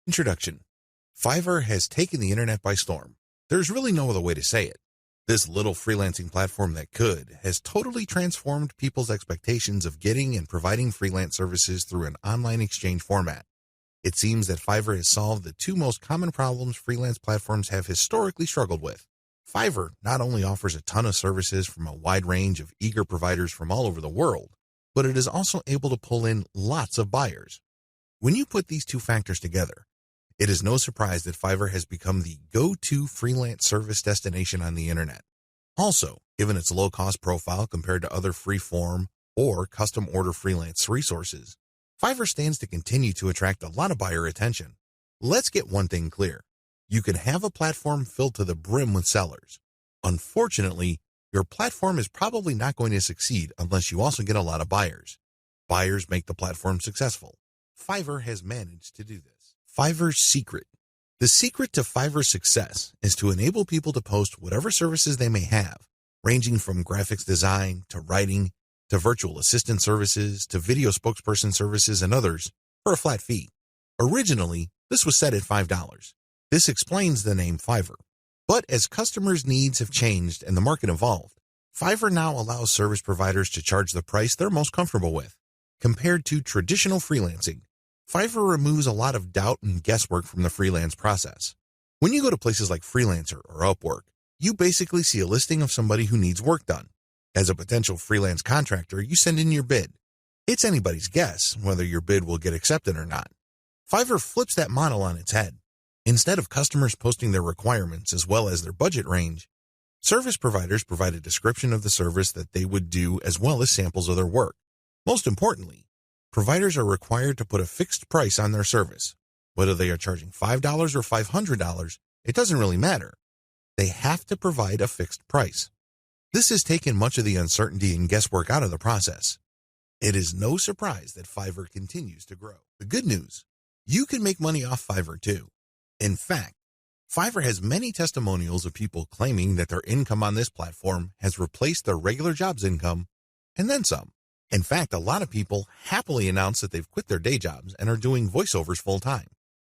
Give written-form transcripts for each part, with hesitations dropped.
Introduction. Fiverr has taken the internet by storm. There's really no other way to say it. This little freelancing platform that could has totally transformed people's expectations of getting and providing freelance services through an online exchange format. It seems that Fiverr has solved the two most common problems freelance platforms have historically struggled with. Fiverr not only offers a ton of services from a wide range of eager providers from all over the world, but it is also able to pull in lots of buyers. When you put these two factors together, it is no surprise that Fiverr has become the go-to freelance service destination on the internet. Also, given its low-cost profile compared to other free-form or custom-order freelance resources, Fiverr stands to continue to attract a lot of buyer attention. Let's get one thing clear. You can have a platform filled to the brim with sellers. Unfortunately, your platform is probably not going to succeed unless you also get a lot of buyers. Buyers make the platform successful. Fiverr has managed to do this. Fiverr's secret. The secret to Fiverr's success is to enable people to post whatever services they may have, ranging from graphics design to writing to virtual assistant services to video spokesperson services and others, for a flat fee. Originally, this was set at $5. This explains the name Fiverr. But as customers' needs have changed and the market evolved, Fiverr now allows service providers to charge the price they're most comfortable with. Compared to traditional freelancing, Fiverr removes a lot of doubt and guesswork from the freelance process. When you go to places like Freelancer or Upwork, you basically see a listing of somebody who needs work done. As a potential freelance contractor, you send in your bid. It's anybody's guess whether your bid will get accepted or not. Fiverr flips that model on its head. Instead of customers posting their requirements as well as their budget range, service providers provide a description of the service that they would do as well as samples of their work. Most importantly, providers are required to put a fixed price on their service. Whether they are charging $5 or $500, it doesn't really matter. They have to provide a fixed price. This has taken much of the uncertainty and guesswork out of the process. It is no surprise that Fiverr continues to grow. The good news, you can make money off Fiverr too. In fact, Fiverr has many testimonials of people claiming that their income on this platform has replaced their regular job's income and then some. In fact, a lot of people happily announce that they've quit their day jobs and are doing voiceovers full-time.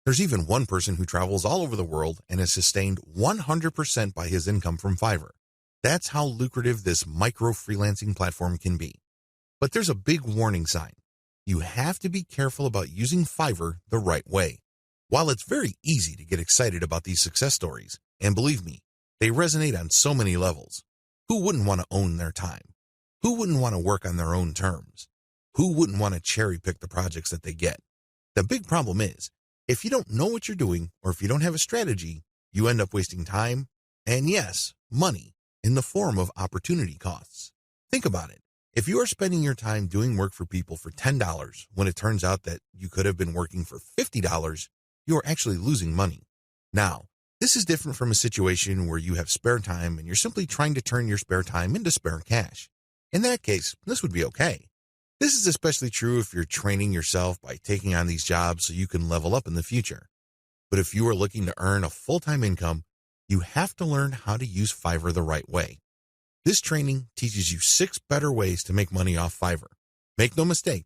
There's even one person who travels all over the world and is sustained 100% by his income from Fiverr. That's how lucrative this micro-freelancing platform can be. But there's a big warning sign. You have to be careful about using Fiverr the right way. While it's very easy to get excited about these success stories, and believe me, they resonate on so many levels. Who wouldn't want to own their time? Who wouldn't want to work on their own terms? Who wouldn't want to cherry-pick the projects that they get? The big problem is, if you don't know what you're doing or if you don't have a strategy, you end up wasting time and, yes, money in the form of opportunity costs. Think about it. If you are spending your time doing work for people for $10 when it turns out that you could have been working for $50, you are actually losing money. Now, this is different from a situation where you have spare time and you're simply trying to turn your spare time into spare cash. In that case, this would be okay. This is especially true if you're training yourself by taking on these jobs so you can level up in the future. But if you are looking to earn a full-time income, you have to learn how to use Fiverr the right way. This training teaches you 6 better ways to make money off Fiverr. Make no mistake,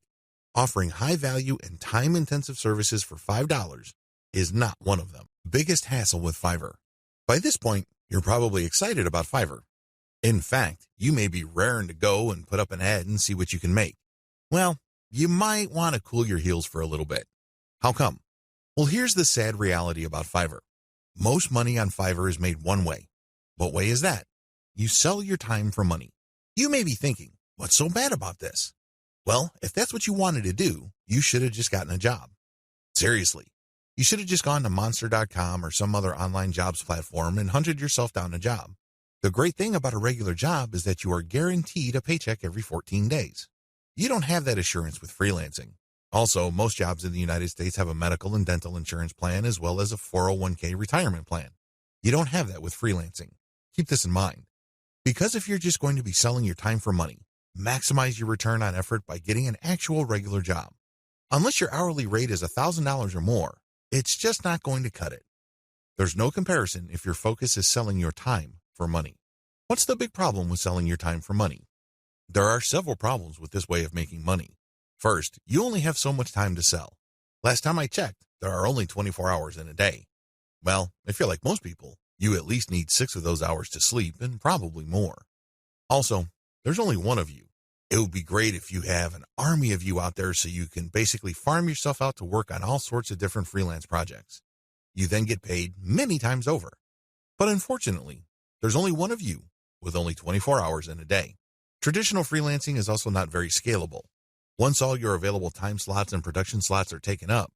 offering high-value and time-intensive services for $5 is not one of them. Biggest hassle with Fiverr. By this point, you're probably excited about Fiverr. In fact, you may be raring to go and put up an ad and see what you can make. Well, you might want to cool your heels for a little bit. How come? Well, here's the sad reality about Fiverr. Most money on Fiverr is made one way. What way is that? You sell your time for money. You may be thinking, what's so bad about this? Well, if that's what you wanted to do, you should have just gotten a job. Seriously, you should have just gone to Monster.com or some other online jobs platform and hunted yourself down a job. The great thing about a regular job is that you are guaranteed a paycheck every 14 days. You don't have that assurance with freelancing. Also, most jobs in the United States have a medical and dental insurance plan as well as a 401k retirement plan. You don't have that with freelancing. Keep this in mind. Because if you're just going to be selling your time for money, maximize your return on effort by getting an actual regular job. Unless your hourly rate is $1,000 or more, it's just not going to cut it. There's no comparison if your focus is selling your time for money. What's the big problem with selling your time for money? There are several problems with this way of making money. First, you only have so much time to sell. Last time I checked, there are only 24 hours in a day. Well, if you're like most people, you at least need 6 of those hours to sleep and probably more. Also, there's only one of you. It would be great if you have an army of you out there so you can basically farm yourself out to work on all sorts of different freelance projects. You then get paid many times over. But unfortunately, there's only one of you with only 24 hours in a day. Traditional freelancing is also not very scalable. Once all your available time slots and production slots are taken up,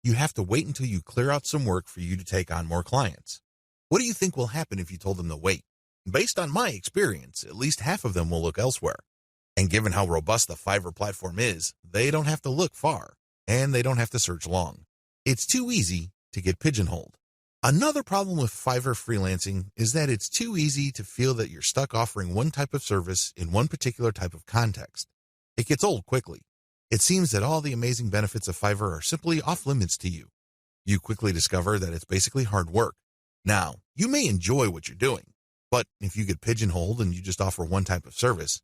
you have to wait until you clear out some work for you to take on more clients. What do you think will happen if you told them to wait? Based on my experience, at least half of them will look elsewhere. And given how robust the Fiverr platform is, they don't have to look far, and they don't have to search long. It's too easy to get pigeonholed. Another problem with Fiverr freelancing is that it's too easy to feel that you're stuck offering one type of service in one particular type of context. It gets old quickly. It seems that all the amazing benefits of Fiverr are simply off limits to you. You quickly discover that it's basically hard work. Now, you may enjoy what you're doing, but if you get pigeonholed and you just offer one type of service,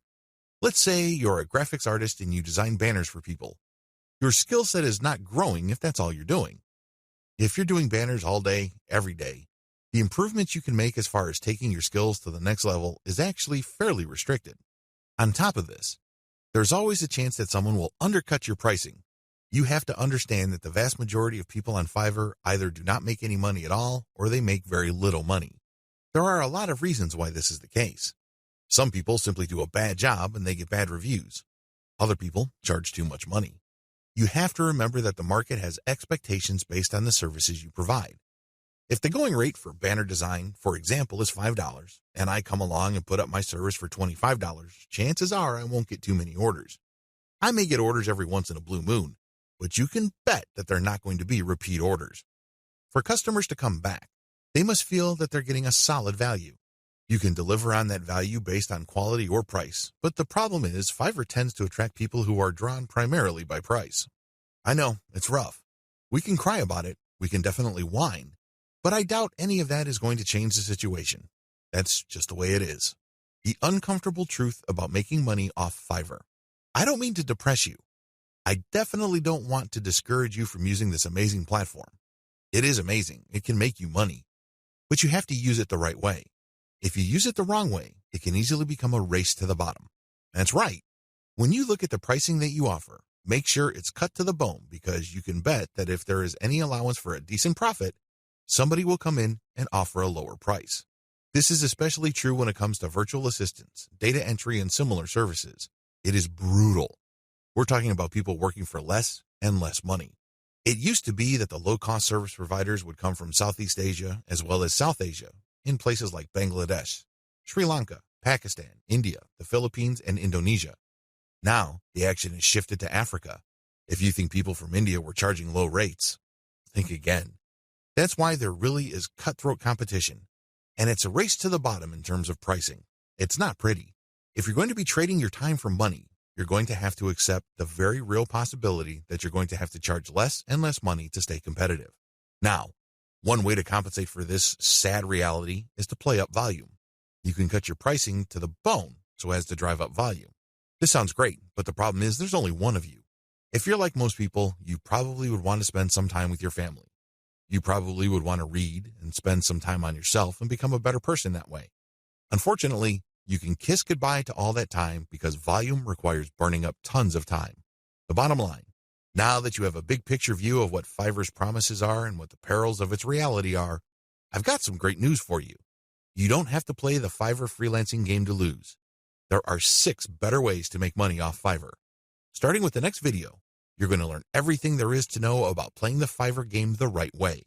let's say you're a graphics artist and you design banners for people, your skill set is not growing if that's all you're doing. If you're doing banners all day, every day, the improvements you can make as far as taking your skills to the next level is actually fairly restricted. On top of this, there's always a chance that someone will undercut your pricing. You have to understand that the vast majority of people on Fiverr either do not make any money at all or they make very little money. There are a lot of reasons why this is the case. Some people simply do a bad job and they get bad reviews. Other people charge too much money. You have to remember that the market has expectations based on the services you provide. If the going rate for banner design, for example, is $5, and I come along and put up my service for $25, chances are I won't get too many orders. I may get orders every once in a blue moon, but you can bet that they're not going to be repeat orders. For customers to come back, they must feel that they're getting a solid value. You can deliver on that value based on quality or price, but the problem is Fiverr tends to attract people who are drawn primarily by price. I know, it's rough. We can cry about it, we can definitely whine, but I doubt any of that is going to change the situation. That's just the way it is. The uncomfortable truth about making money off Fiverr. I don't mean to depress you. I definitely don't want to discourage you from using this amazing platform. It is amazing. It can make you money, but you have to use it the right way. If you use it the wrong way, it can easily become a race to the bottom. That's right. When you look at the pricing that you offer, make sure it's cut to the bone because you can bet that if there is any allowance for a decent profit, somebody will come in and offer a lower price. This is especially true when it comes to virtual assistants, data entry, and similar services. It is brutal. We're talking about people working for less and less money. It used to be that the low-cost service providers would come from Southeast Asia as well as South Asia, in places like Bangladesh, Sri Lanka, Pakistan, India, the Philippines, and Indonesia. Now, the action has shifted to Africa. If you think people from India were charging low rates, think again. That's why there really is cutthroat competition, and it's a race to the bottom in terms of pricing. It's not pretty. If you're going to be trading your time for money, you're going to have to accept the very real possibility that you're going to have to charge less and less money to stay competitive. Now, one way to compensate for this sad reality is to play up volume. You can cut your pricing to the bone so as to drive up volume. This sounds great, but the problem is there's only one of you. If you're like most people, you probably would want to spend some time with your family. You probably would want to read and spend some time on yourself and become a better person that way. Unfortunately, you can kiss goodbye to all that time because volume requires burning up tons of time. The bottom line, now that you have a big picture view of what Fiverr's promises are and what the perils of its reality are, I've got some great news for you. You don't have to play the Fiverr freelancing game to lose. There are 6 better ways to make money off Fiverr. Starting with the next video, you're going to learn everything there is to know about playing the Fiverr game the right way.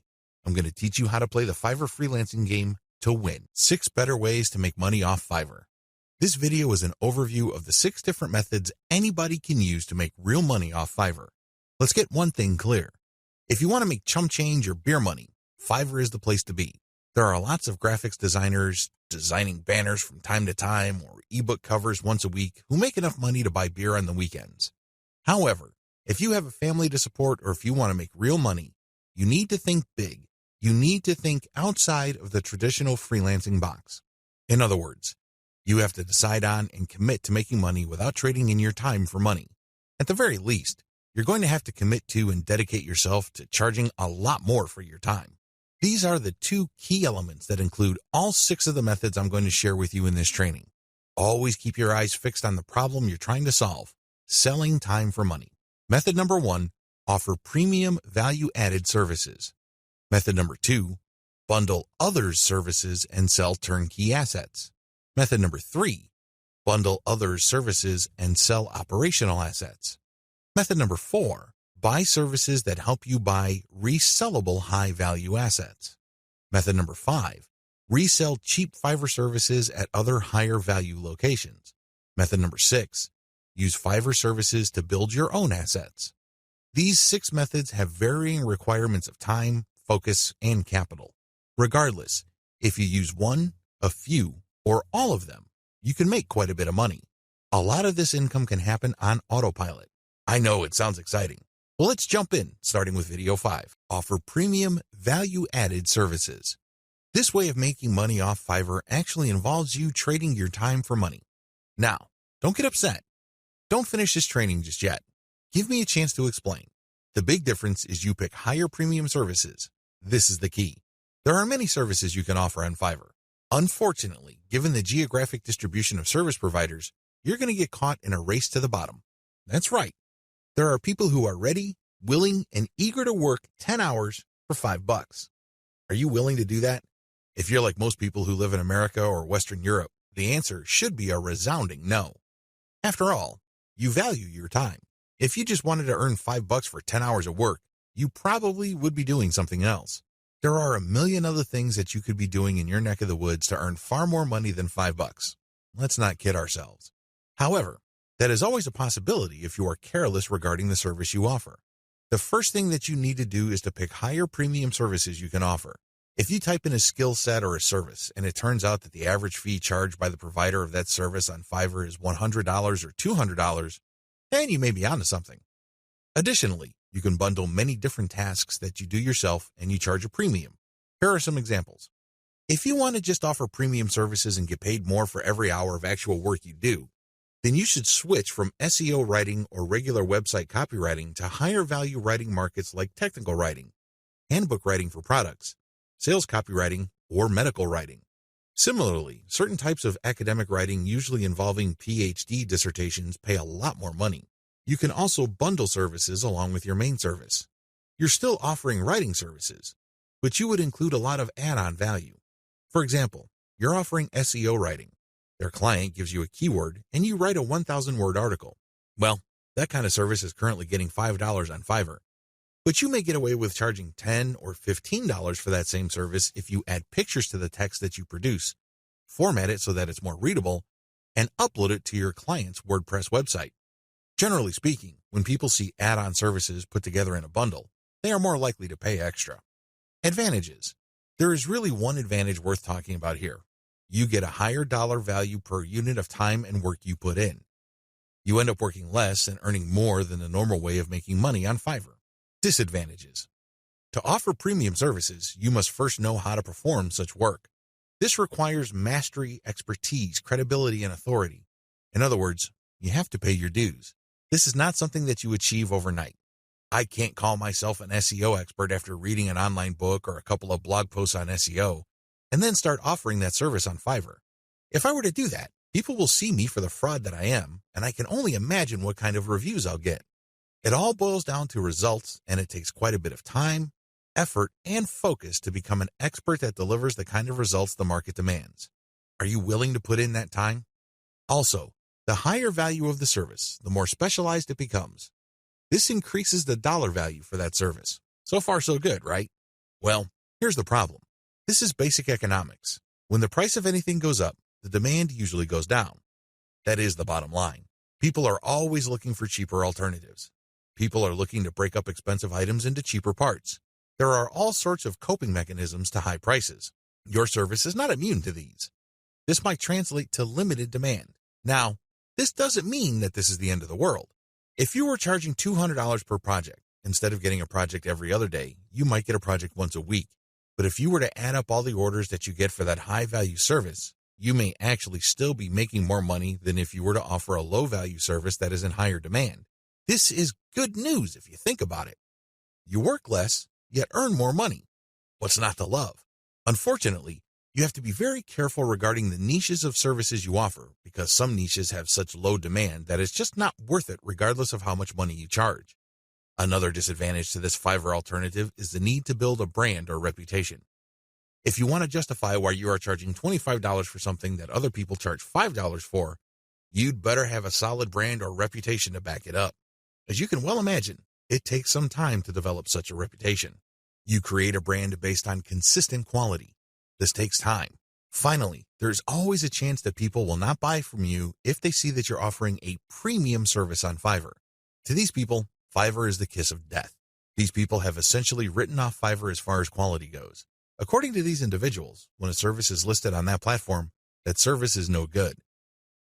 I'm going to teach you how to play the Fiverr freelancing game to win. 6 better ways to make money off Fiverr. This video is an overview of the 6 different methods anybody can use to make real money off Fiverr. Let's get one thing clear. If you want to make chump change or beer money, Fiverr is the place to be. There are lots of graphics designers designing banners from time to time or ebook covers once a week who make enough money to buy beer on the weekends. However, if you have a family to support or if you want to make real money, you need to think big. You need to think outside of the traditional freelancing box. In other words, you have to decide on and commit to making money without trading in your time for money. At the very least, you're going to have to commit to and dedicate yourself to charging a lot more for your time. These are the two key elements that include all 6 of the methods I'm going to share with you in this training. Always keep your eyes fixed on the problem you're trying to solve, selling time for money. Method number 1, offer premium value-added services. Method number 2, bundle others' services and sell turnkey assets. Method number 3, bundle others' services and sell operational assets. Method number 4, buy services that help you buy resellable high-value assets. Method number 5, resell cheap Fiverr services at other higher-value locations. Method number 6, use Fiverr services to build your own assets. These 6 methods have varying requirements of time, focus, and capital. Regardless, if you use one, a few, or all of them, you can make quite a bit of money. A lot of this income can happen on autopilot. I know it sounds exciting. Well, let's jump in, starting with video 5. Offer premium value-added services. This way of making money off Fiverr actually involves you trading your time for money. Now, don't get upset. Don't finish this training just yet. Give me a chance to explain. The big difference is you pick higher premium services. This is the key. There are many services you can offer on Fiverr. Unfortunately, given the geographic distribution of service providers, you're going to get caught in a race to the bottom. That's right. There are people who are ready, willing, and eager to work 10 hours for $5. Are you willing to do that? If you're like most people who live in America or Western Europe, the answer should be a resounding no. After all, you value your time. If you just wanted to earn $5 for 10 hours of work, you probably would be doing something else. There are a million other things that you could be doing in your neck of the woods to earn far more money than $5. Let's not kid ourselves. However, that is always a possibility if you are careless regarding the service you offer. The first thing that you need to do is to pick higher premium services you can offer. If you type in a skill set or a service, and it turns out that the average fee charged by the provider of that service on Fiverr is $100 or $200, then you may be onto something. Additionally, you can bundle many different tasks that you do yourself and you charge a premium. Here are some examples. If you want to just offer premium services and get paid more for every hour of actual work you do, then you should switch from SEO writing or regular website copywriting to higher value writing markets like technical writing, handbook writing for products, sales copywriting, or medical writing. Similarly, certain types of academic writing, usually involving PhD dissertations, pay a lot more money. You can also bundle services along with your main service. You're still offering writing services, but you would include a lot of add-on value. For example, you're offering SEO writing. Their client gives you a keyword and you write a 1,000-word article. Well, that kind of service is currently getting $5 on Fiverr. But you may get away with charging $10 or $15 for that same service if you add pictures to the text that you produce, format it so that it's more readable, and upload it to your client's WordPress website. Generally speaking, when people see add-on services put together in a bundle, they are more likely to pay extra. Advantages. There is really one advantage worth talking about here. You get a higher dollar value per unit of time and work you put in. You end up working less and earning more than the normal way of making money on Fiverr. Disadvantages. To offer premium services, you must first know how to perform such work. This requires mastery, expertise, credibility, and authority. In other words, you have to pay your dues. This is not something that you achieve overnight. I can't call myself an SEO expert after reading an online book or a couple of blog posts on SEO, and then start offering that service on Fiverr. If I were to do that, people will see me for the fraud that I am, and I can only imagine what kind of reviews I'll get. It all boils down to results, and it takes quite a bit of time, effort, and focus to become an expert that delivers the kind of results the market demands. Are you willing to put in that time? Also, the higher value of the service, the more specialized it becomes. This increases the dollar value for that service. So far, so good, right? Well, here's the problem. This is basic economics. When the price of anything goes up, the demand usually goes down. That is the bottom line. People are always looking for cheaper alternatives. People are looking to break up expensive items into cheaper parts. There are all sorts of coping mechanisms to high prices. Your service is not immune to these. This might translate to limited demand. Now, this doesn't mean that this is the end of the world. If you were charging $200 per project, instead of getting a project every other day, you might get a project once a week. But if you were to add up all the orders that you get for that high-value service, you may actually still be making more money than if you were to offer a low-value service that is in higher demand. This is good news if you think about it. You work less, yet earn more money. What's not to love? Unfortunately, you have to be very careful regarding the niches of services you offer because some niches have such low demand that it's just not worth it regardless of how much money you charge. Another disadvantage to this Fiverr alternative is the need to build a brand or reputation. If you want to justify why you are charging $25 for something that other people charge $5 for, you'd better have a solid brand or reputation to back it up. As you can well imagine, it takes some time to develop such a reputation. You create a brand based on consistent quality. This takes time. Finally, there's always a chance that people will not buy from you if they see that you're offering a premium service on Fiverr. To these people, Fiverr is the kiss of death. These people have essentially written off Fiverr as far as quality goes. According to these individuals, when a service is listed on that platform, that service is no good.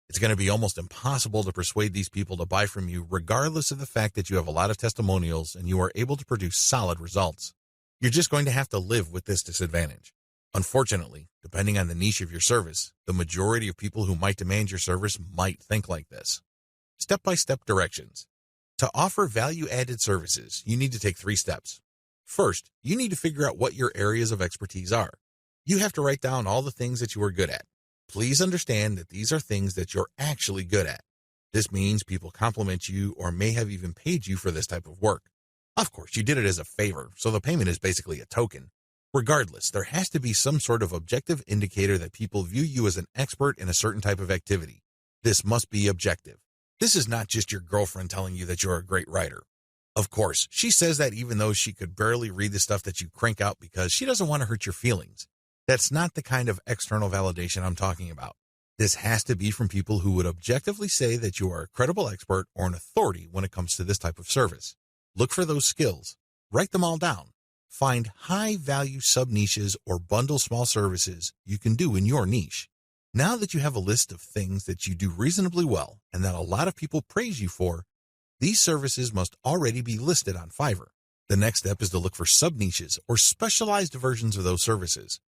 It's going to be almost impossible to persuade these people to buy from you regardless of the fact that you have a lot of testimonials and you are able to produce solid results. You're just going to have to live with this disadvantage. Unfortunately, depending on the niche of your service, the majority of people who might demand your service might think like this. Step-by-step directions. To offer value-added services, you need to take 3 steps. First, you need to figure out what your areas of expertise are. You have to write down all the things that you are good at. Please understand that these are things that you're actually good at. This means people compliment you or may have even paid you for this type of work. Of course, you did it as a favor, so the payment is basically a token. Regardless, there has to be some sort of objective indicator that people view you as an expert in a certain type of activity. This must be objective. This is not just your girlfriend telling you that you're a great writer. Of course, she says that even though she could barely read the stuff that you crank out because she doesn't want to hurt your feelings. That's not the kind of external validation I'm talking about. This has to be from people who would objectively say that you are a credible expert or an authority when it comes to this type of service. Look for those skills. Write them all down. Find high-value sub-niches or bundle small services you can do in your niche. Now that you have a list of things that you do reasonably well and that a lot of people praise you for, these services must already be listed on Fiverr. The next step is to look for sub-niches or specialized versions of those services.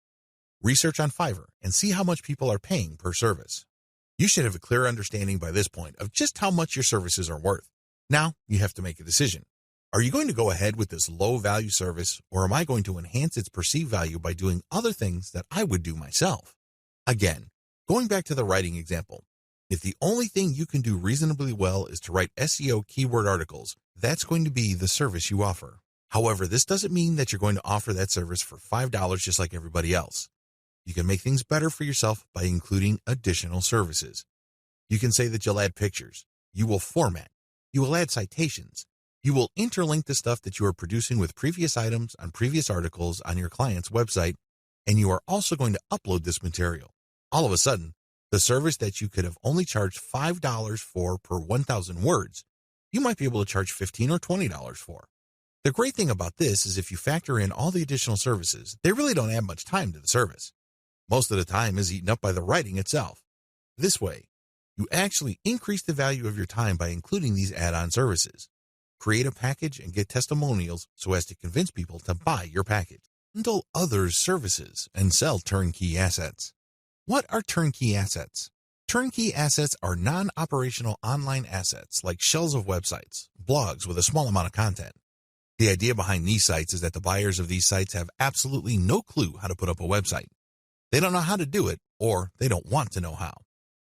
Research on Fiverr and see how much people are paying per service. You should have a clear understanding by this point of just how much your services are worth. Now, you have to make a decision. Are you going to go ahead with this low-value service, or am I going to enhance its perceived value by doing other things that I would do myself? Again, going back to the writing example, if the only thing you can do reasonably well is to write SEO keyword articles, that's going to be the service you offer. However, this doesn't mean that you're going to offer that service for $5 just like everybody else. You can make things better for yourself by including additional services. You can say that you'll add pictures, you will format, you will add citations, you will interlink the stuff that you are producing with previous items on previous articles on your client's website, and you are also going to upload this material. All of a sudden, the service that you could have only charged $5 for per 1,000 words, you might be able to charge $15 or $20 for. The great thing about this is if you factor in all the additional services, they really don't add much time to the service. Most of the time is eaten up by the writing itself. This way, you actually increase the value of your time by including these add-on services. Create a package and get testimonials so as to convince people to buy your package. Bundle others' services and sell turnkey assets. What are turnkey assets? Turnkey assets are non-operational online assets like shells of websites, blogs with a small amount of content. The idea behind these sites is that the buyers of these sites have absolutely no clue how to put up a website. They don't know how to do it, or they don't want to know how.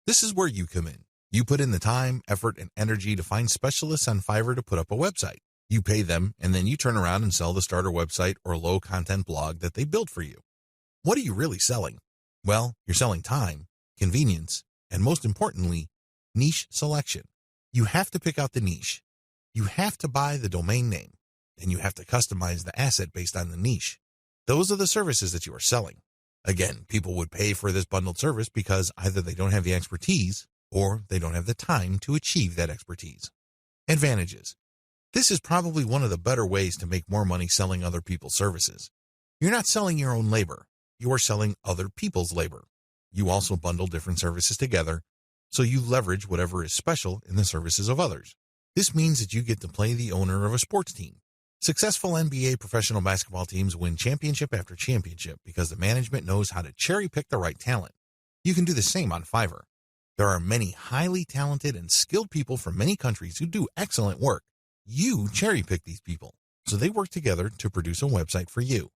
This is where you come in. You put in the time, effort, and energy to find specialists on Fiverr to put up a website. You pay them, and then you turn around and sell the starter website or low-content blog that they built for you. What are you really selling? Well, you're selling time, convenience, and most importantly, niche selection. You have to pick out the niche. You have to buy the domain name, and you have to customize the asset based on the niche. Those are the services that you are selling. Again, people would pay for this bundled service because either they don't have the expertise or they don't have the time to achieve that expertise. Advantages. This is probably one of the better ways to make more money selling other people's services. You're not selling your own labor. You are selling other people's labor. You also bundle different services together, so you leverage whatever is special in the services of others. This means that you get to play the owner of a sports team. Successful NBA professional basketball teams win championship after championship because the management knows how to cherry-pick the right talent. You can do the same on Fiverr. There are many highly talented and skilled people from many countries who do excellent work. You cherry-pick these people, so they work together to produce a website for you.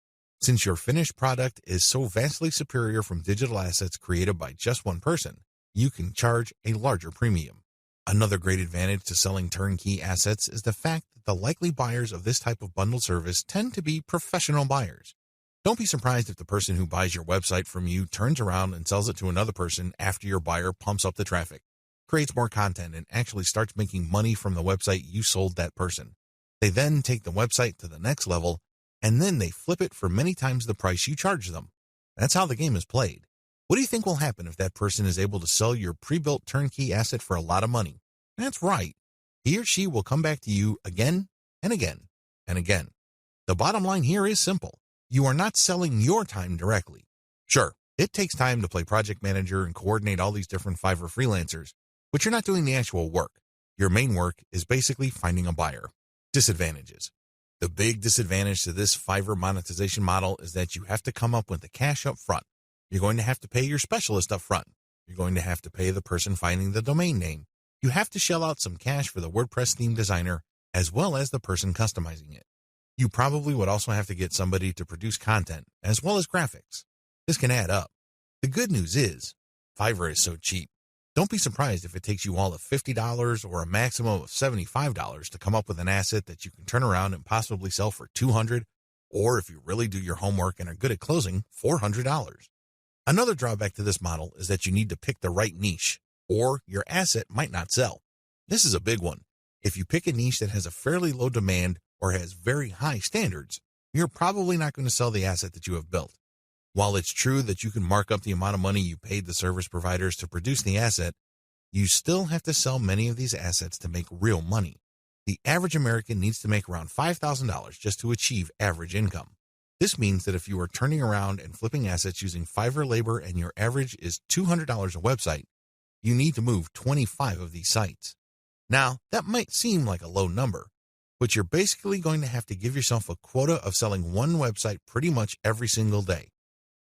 Since your finished product is so vastly superior from digital assets created by just one person, you can charge a larger premium. Another great advantage to selling turnkey assets is the fact that the likely buyers of this type of bundled service tend to be professional buyers. Don't be surprised if the person who buys your website from you turns around and sells it to another person after your buyer pumps up the traffic, creates more content, and actually starts making money from the website you sold that person. They then take the website to the next level, and then they flip it for many times the price you charge them. That's how the game is played. What do you think will happen if that person is able to sell your pre-built turnkey asset for a lot of money? That's right. He or she will come back to you again and again and again. The bottom line here is simple. You are not selling your time directly. Sure, it takes time to play project manager and coordinate all these different Fiverr freelancers, but you're not doing the actual work. Your main work is basically finding a buyer. Disadvantages. The big disadvantage to this Fiverr monetization model is that you have to come up with the cash up front. You're going to have to pay your specialist up front. You're going to have to pay the person finding the domain name. You have to shell out some cash for the WordPress theme designer as well as the person customizing it. You probably would also have to get somebody to produce content as well as graphics. This can add up. The good news is, Fiverr is so cheap. Don't be surprised if it takes you all of $50 or a maximum of $75 to come up with an asset that you can turn around and possibly sell for $200, or if you really do your homework and are good at closing, $400. Another drawback to this model is that you need to pick the right niche, or your asset might not sell. This is a big one. If you pick a niche that has a fairly low demand or has very high standards, you're probably not going to sell the asset that you have built. While it's true that you can mark up the amount of money you paid the service providers to produce the asset, you still have to sell many of these assets to make real money. The average American needs to make around $5,000 just to achieve average income. This means that if you are turning around and flipping assets using Fiverr labor and your average is $200 a website, you need to move 25 of these sites. Now, that might seem like a low number, but you're basically going to have to give yourself a quota of selling one website pretty much every single day.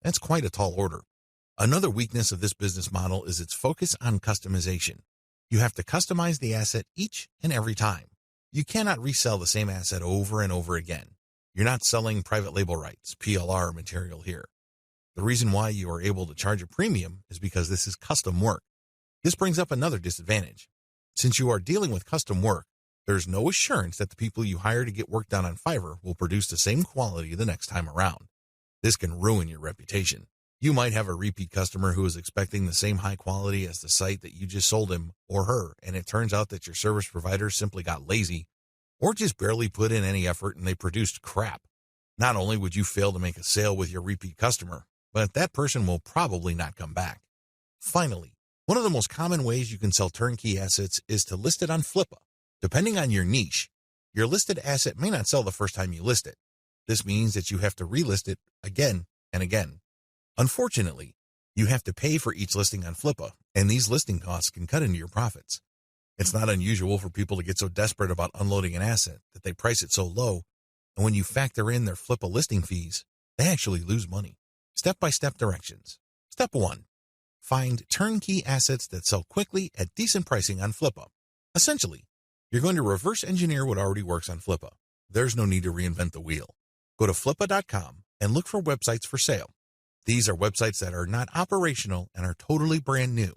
That's quite a tall order. Another weakness of this business model is its focus on customization. You have to customize the asset each and every time. You cannot resell the same asset over and over again. You're not selling private label rights, PLR material here. The reason why you are able to charge a premium is because this is custom work. This brings up another disadvantage. Since you are dealing with custom work, there's no assurance that the people you hire to get work done on Fiverr will produce the same quality the next time around. This can ruin your reputation. You might have a repeat customer who is expecting the same high quality as the site that you just sold him or her, and it turns out that your service provider simply got lazy or just barely put in any effort and they produced crap. Not only would you fail to make a sale with your repeat customer, but that person will probably not come back. Finally, one of the most common ways you can sell turnkey assets is to list it on Flippa. Depending on your niche, your listed asset may not sell the first time you list it. This means that you have to relist it again and again. Unfortunately, you have to pay for each listing on Flippa, and these listing costs can cut into your profits. It's not unusual for people to get so desperate about unloading an asset that they price it so low, and when you factor in their Flippa listing fees, they actually lose money. Step-by-step directions. Step 1. Find turnkey assets that sell quickly at decent pricing on Flippa. Essentially, you're going to reverse engineer what already works on Flippa. There's no need to reinvent the wheel. Go to flippa.com and look for websites for sale. These are websites that are not operational and are totally brand new.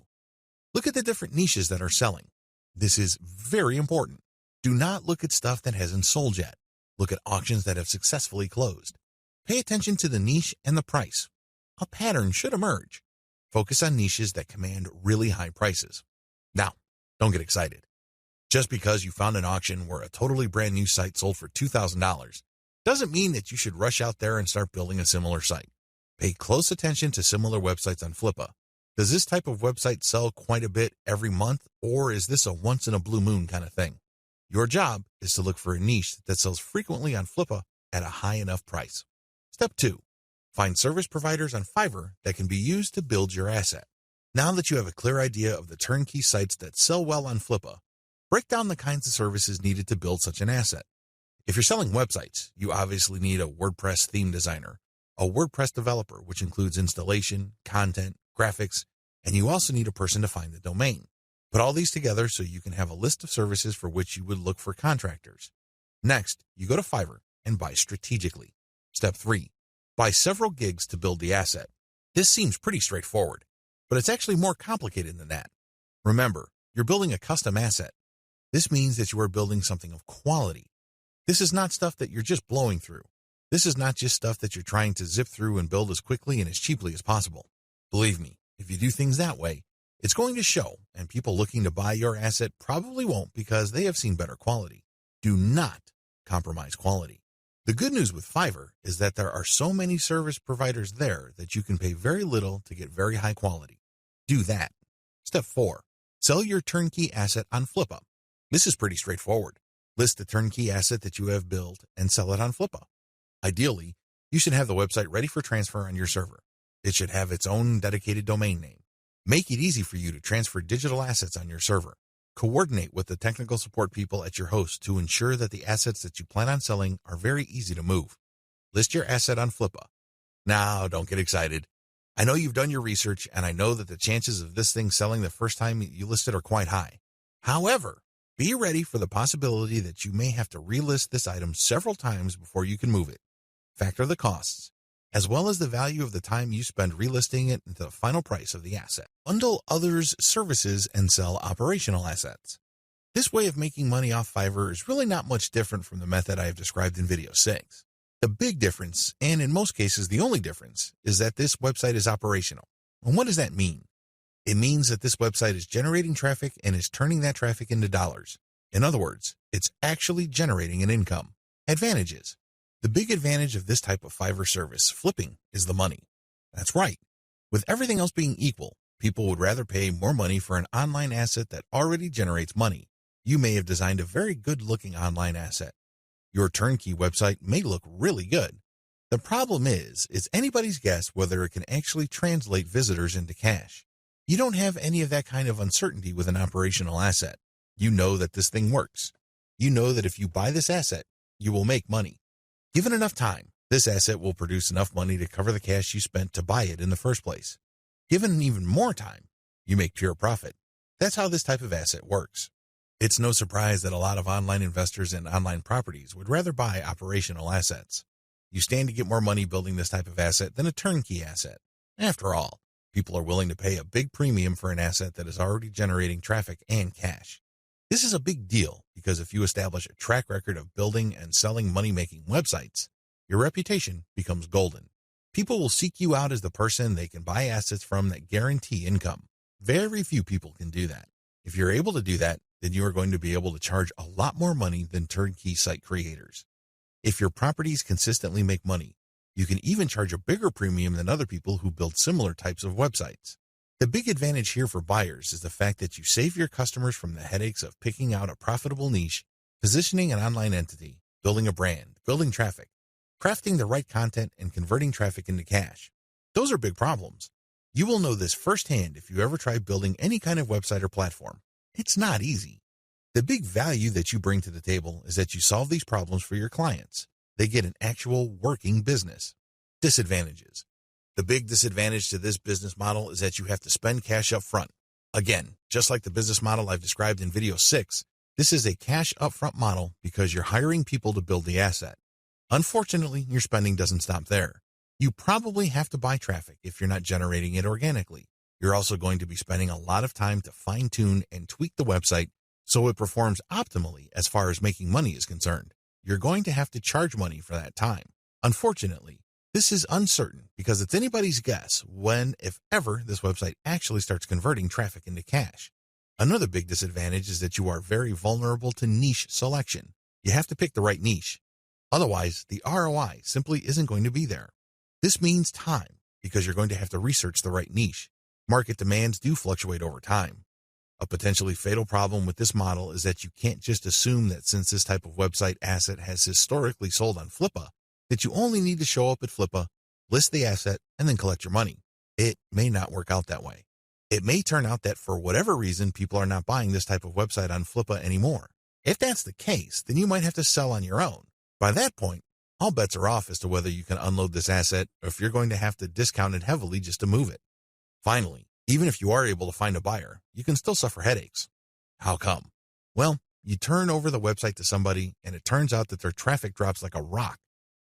Look at the different niches that are selling. This is very important. Do not look at stuff that hasn't sold yet. Look at auctions that have successfully closed. Pay attention to the niche and the price. A pattern should emerge. Focus on niches that command really high prices. Now, don't get excited. Just because you found an auction where a totally brand new site sold for $2,000 doesn't mean that you should rush out there and start building a similar site. Pay close attention to similar websites on Flippa. Does this type of website sell quite a bit every month, or is this a once-in-a-blue-moon kind of thing? Your job is to look for a niche that sells frequently on Flippa at a high enough price. Step 2. Find service providers on Fiverr that can be used to build your asset. Now that you have a clear idea of the turnkey sites that sell well on Flippa, break down the kinds of services needed to build such an asset. If you're selling websites, you obviously need a WordPress theme designer, a WordPress developer, which includes installation, content, graphics, And you also need a person to find the domain. Put all these together so you can have a list of services for which you would look for contractors. Next, you go to Fiverr and buy strategically. Step 3. Buy several gigs to build the asset. This seems pretty straightforward, but it's actually more complicated than that. Remember, you're building a custom asset. This means that you are building something of quality. This is not stuff that you're just blowing through. This is not just stuff that you're trying to zip through and build as quickly and as cheaply as possible. Believe me, if you do things that way, it's going to show, and people looking to buy your asset probably won't because they have seen better quality. Do not compromise quality. The good news with Fiverr is that there are so many service providers there that you can pay very little to get very high quality. Do that. Step 4. Sell your turnkey asset on Flippa. This is pretty straightforward. List the turnkey asset that you have built and sell it on Flippa. Ideally, you should have the website ready for transfer on your server. It should have its own dedicated domain name. Make it easy for you to transfer digital assets on your server. Coordinate with the technical support people at your host to ensure that the assets that you plan on selling are very easy to move. List your asset on Flippa. Now, don't get excited. I know you've done your research, and I know that the chances of this thing selling the first time you list it are quite high. However, be ready for the possibility that you may have to relist this item several times before you can move it. Factor the costs, as well as the value of the time you spend relisting it into the final price of the asset. Bundle others' services and sell operational assets. This way of making money off Fiverr is really not much different from the method I have described in video 6. The big difference, and in most cases the only difference, is that this website is operational. And what does that mean? It means that this website is generating traffic and is turning that traffic into dollars. In other words, it's actually generating an income. Advantages. The big advantage of this type of Fiverr service, flipping, is the money. That's right. With everything else being equal, people would rather pay more money for an online asset that already generates money. You may have designed a very good-looking online asset. Your turnkey website may look really good. The problem is, it's anybody's guess whether it can actually translate visitors into cash. You don't have any of that kind of uncertainty with an operational asset. You know that this thing works. You know that if you buy this asset, you will make money. Given enough time, this asset will produce enough money to cover the cash you spent to buy it in the first place. Given even more time, you make pure profit. That's how this type of asset works. It's no surprise that a lot of online investors in online properties would rather buy operational assets. You stand to get more money building this type of asset than a turnkey asset. After all, people are willing to pay a big premium for an asset that is already generating traffic and cash. This is a big deal because if you establish a track record of building and selling money-making websites, your reputation becomes golden. People will seek you out as the person they can buy assets from that guarantee income. Very few people can do that. If you're able to do that, then you are going to be able to charge a lot more money than turnkey site creators. If your properties consistently make money, you can even charge a bigger premium than other people who build similar types of websites. The big advantage here for buyers is the fact that you save your customers from the headaches of picking out a profitable niche, positioning an online entity, building a brand, building traffic, crafting the right content, and converting traffic into cash. Those are big problems. You will know this firsthand if you ever try building any kind of website or platform. It's not easy. The big value that you bring to the table is that you solve these problems for your clients. They get an actual working business. Disadvantages. The big disadvantage to this business model is that you have to spend cash up front. Again, just like the business model I've described in video 6, this is a cash upfront model because you're hiring people to build the asset. Unfortunately, your spending doesn't stop there. You probably have to buy traffic if you're not generating it organically. You're also going to be spending a lot of time to fine-tune and tweak the website so it performs optimally as far as making money is concerned. You're going to have to charge money for that time. Unfortunately, this is uncertain because it's anybody's guess when, if ever, this website actually starts converting traffic into cash. Another big disadvantage is that you are very vulnerable to niche selection. You have to pick the right niche. Otherwise, the ROI simply isn't going to be there. This means time because you're going to have to research the right niche. Market demands do fluctuate over time. A potentially fatal problem with this model is that you can't just assume that since this type of website asset has historically sold on Flippa, that you only need to show up at Flippa, list the asset, and then collect your money. It may not work out that way. It may turn out that for whatever reason, people are not buying this type of website on Flippa anymore. If that's the case, then you might have to sell on your own. By that point, all bets are off as to whether you can unload this asset or if you're going to have to discount it heavily just to move it. Finally, Even if you are able to find a buyer, you can still suffer headaches. How come? Well, you turn over the website to somebody and it turns out that their traffic drops like a rock.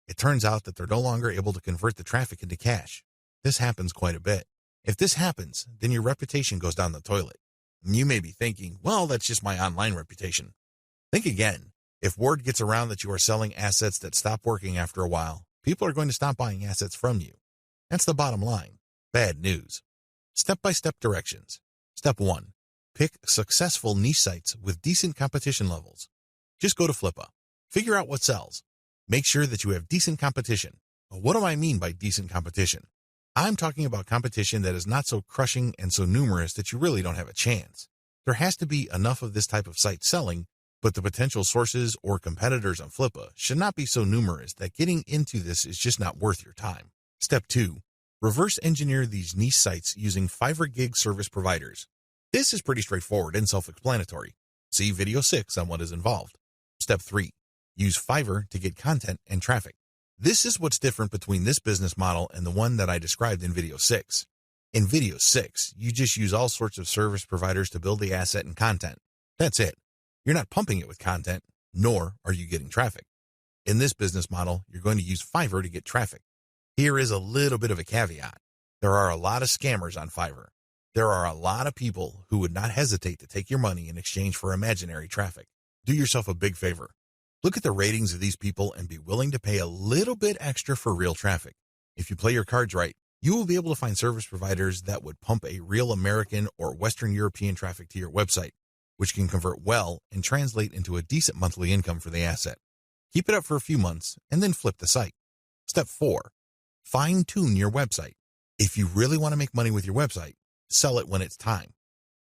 It turns out that they're no longer able to convert the traffic into cash. This happens quite a bit. If this happens, then your reputation goes down the toilet. And you may be thinking, well, that's just my online reputation. Think again. If word gets around that you are selling assets that stop working after a while, people are going to stop buying assets from you. That's the bottom line. Bad news. Step-by-step directions. Step 1. Pick successful niche sites with decent competition levels. Just go to Flippa. Figure out what sells. Make sure that you have decent competition. What do I mean by decent competition? I'm talking about competition that is not so crushing and so numerous that you really don't have a chance. There has to be enough of this type of site selling, but the potential sources or competitors on Flippa should not be so numerous that getting into this is just not worth your time. Step 2. Reverse engineer these niche sites using Fiverr gig service providers. This is pretty straightforward and self-explanatory. See video 6 on what is involved. Step 3. Use Fiverr to get content and traffic. This is what's different between this business model and the one that I described in video 6. In video 6, you just use all sorts of service providers to build the asset and content. That's it. You're not pumping it with content, nor are you getting traffic. In this business model, you're going to use Fiverr to get traffic. Here is a little bit of a caveat. There are a lot of scammers on Fiverr. There are a lot of people who would not hesitate to take your money in exchange for imaginary traffic. Do yourself a big favor. Look at the ratings of these people and be willing to pay a little bit extra for real traffic. If you play your cards right, you will be able to find service providers that would pump a real American or Western European traffic to your website, which can convert well and translate into a decent monthly income for the asset. Keep it up for a few months and then flip the site. Step 4. Fine-tune your website. If you really want to make money with your website, sell it when it's time.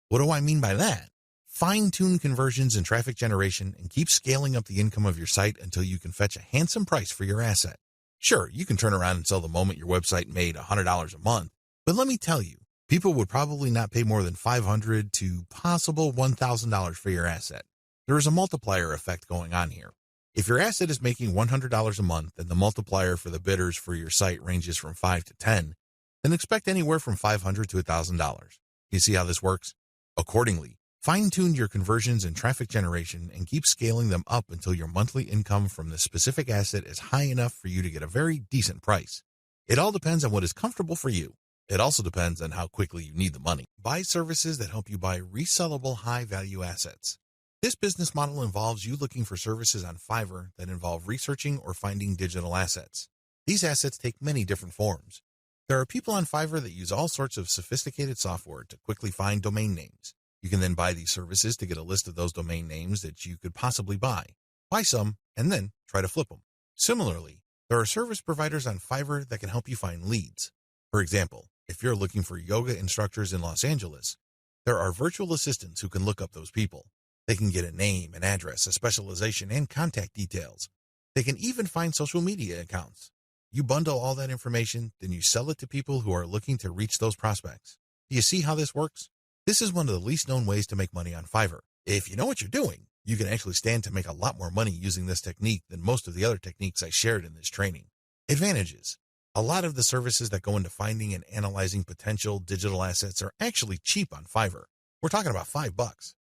What do I mean by that? Fine-tune conversions and traffic generation and keep scaling up the income of your site until you can fetch a handsome price for your asset. Sure, you can turn around and sell the moment your website made $100 a month, but let me tell you, people would probably not pay more than $500 to possible $1,000 for your asset. There is a multiplier effect going on here. If your asset is making $100 a month and the multiplier for the bidders for your site ranges from 5 to 10, then expect anywhere from $500 to $1,000. You see how this works? Accordingly, fine-tune your conversions and traffic generation and keep scaling them up until your monthly income from the specific asset is high enough for you to get a very decent price. It all depends on what is comfortable for you. It also depends on how quickly you need the money. Buy services that help you buy resellable high-value assets. This business model involves you looking for services on Fiverr that involve researching or finding digital assets. These assets take many different forms. There are people on Fiverr that use all sorts of sophisticated software to quickly find domain names. You can then buy these services to get a list of those domain names that you could possibly buy. Buy some, and then try to flip them. Similarly, there are service providers on Fiverr that can help you find leads. For example, if you're looking for yoga instructors in Los Angeles, there are virtual assistants who can look up those people. They can get a name, an address, a specialization, and contact details. They can even find social media accounts. You bundle all that information, then you sell it to people who are looking to reach those prospects. Do you see how this works? This is one of the least known ways to make money on Fiverr. If you know what you're doing, you can actually stand to make a lot more money using this technique than most of the other techniques I shared in this training. Advantages. A lot of the services that go into finding and analyzing potential digital assets are actually cheap on Fiverr. We're talking about $5.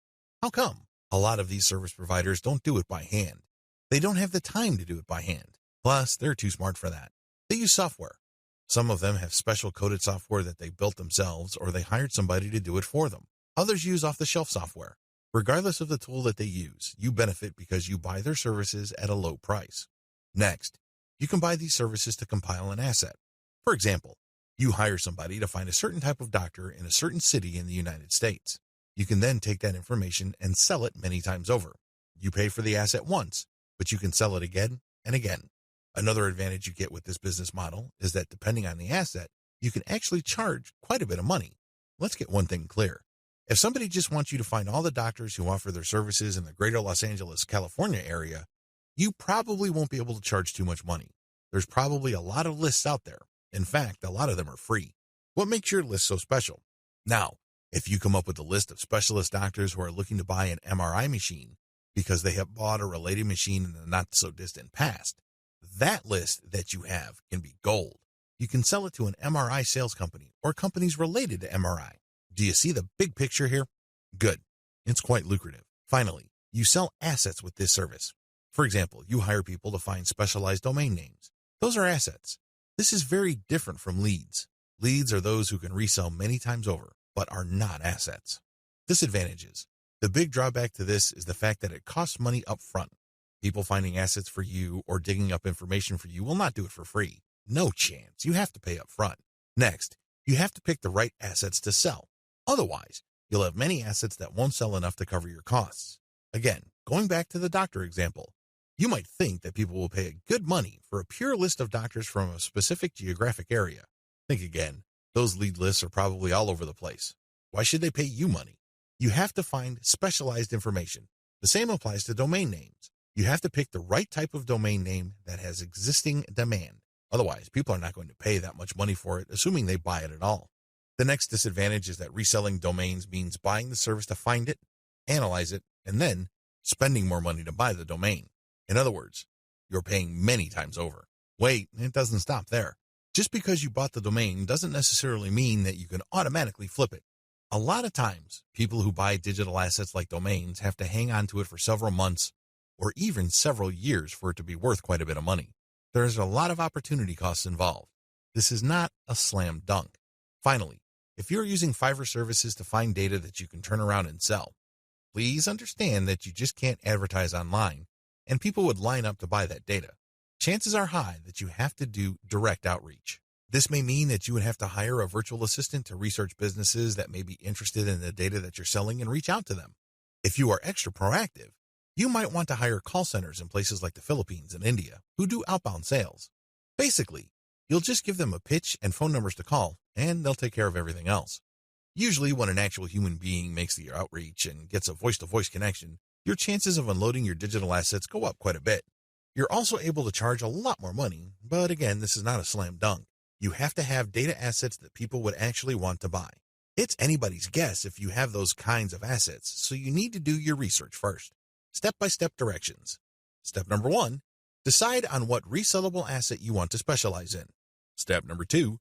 How come? A lot of these service providers don't do it by hand. They don't have the time to do it by hand. Plus, they're too smart for that. They use software. Some of them have special coded software that they built themselves or they hired somebody to do it for them. Others use off-the-shelf software. Regardless of the tool that they use, you benefit because you buy their services at a low price. Next, you can buy these services to compile an asset. For example, you hire somebody to find a certain type of doctor in a certain city in the United States. You can then take that information and sell it many times over. You pay for the asset once, but you can sell it again and again. Another advantage you get with this business model is that depending on the asset, you can actually charge quite a bit of money. Let's get one thing clear. If somebody just wants you to find all the doctors who offer their services in the greater Los Angeles, California area, you probably won't be able to charge too much money. There's probably a lot of lists out there. In fact, a lot of them are free. What makes your list so special? Now, if you come up with a list of specialist doctors who are looking to buy an MRI machine because they have bought a related machine in the not-so-distant past, that list that you have can be gold. You can sell it to an MRI sales company or companies related to MRI. Do you see the big picture here? Good. It's quite lucrative. Finally, you sell assets with this service. For example, you hire people to find specialized domain names. Those are assets. This is very different from leads. Leads are those who can resell many times over, but are not assets. Disadvantages. The big drawback to this is the fact that it costs money up front. People finding assets for you or digging up information for you will not do it for free. No chance. You have to pay up front. Next, you have to pick the right assets to sell. Otherwise, you'll have many assets that won't sell enough to cover your costs. Again, going back to the doctor example, you might think that people will pay good money for a pure list of doctors from a specific geographic area. Think again. Those lead lists are probably all over the place. Why should they pay you money? You have to find specialized information. The same applies to domain names. You have to pick the right type of domain name that has existing demand. Otherwise, people are not going to pay that much money for it, assuming they buy it at all. The next disadvantage is that reselling domains means buying the service to find it, analyze it, and then spending more money to buy the domain. In other words, you're paying many times over. Wait, it doesn't stop there. Just because you bought the domain doesn't necessarily mean that you can automatically flip it. A lot of times, people who buy digital assets like domains have to hang on to it for several months or even several years for it to be worth quite a bit of money. There's a lot of opportunity costs involved. This is not a slam dunk. Finally, if you're using Fiverr services to find data that you can turn around and sell, please understand that you just can't advertise online and people would line up to buy that data. Chances are high that you have to do direct outreach. This may mean that you would have to hire a virtual assistant to research businesses that may be interested in the data that you're selling and reach out to them. If you are extra proactive, you might want to hire call centers in places like the Philippines and India who do outbound sales. Basically, you'll just give them a pitch and phone numbers to call, and they'll take care of everything else. Usually, when an actual human being makes the outreach and gets a voice-to-voice connection, your chances of unloading your digital assets go up quite a bit. You're also able to charge a lot more money, but again, this is not a slam dunk. You have to have data assets that people would actually want to buy. It's anybody's guess if you have those kinds of assets, so you need to do your research first. Step-by-step directions. Step number 1, decide on what resellable asset you want to specialize in. Step number 2,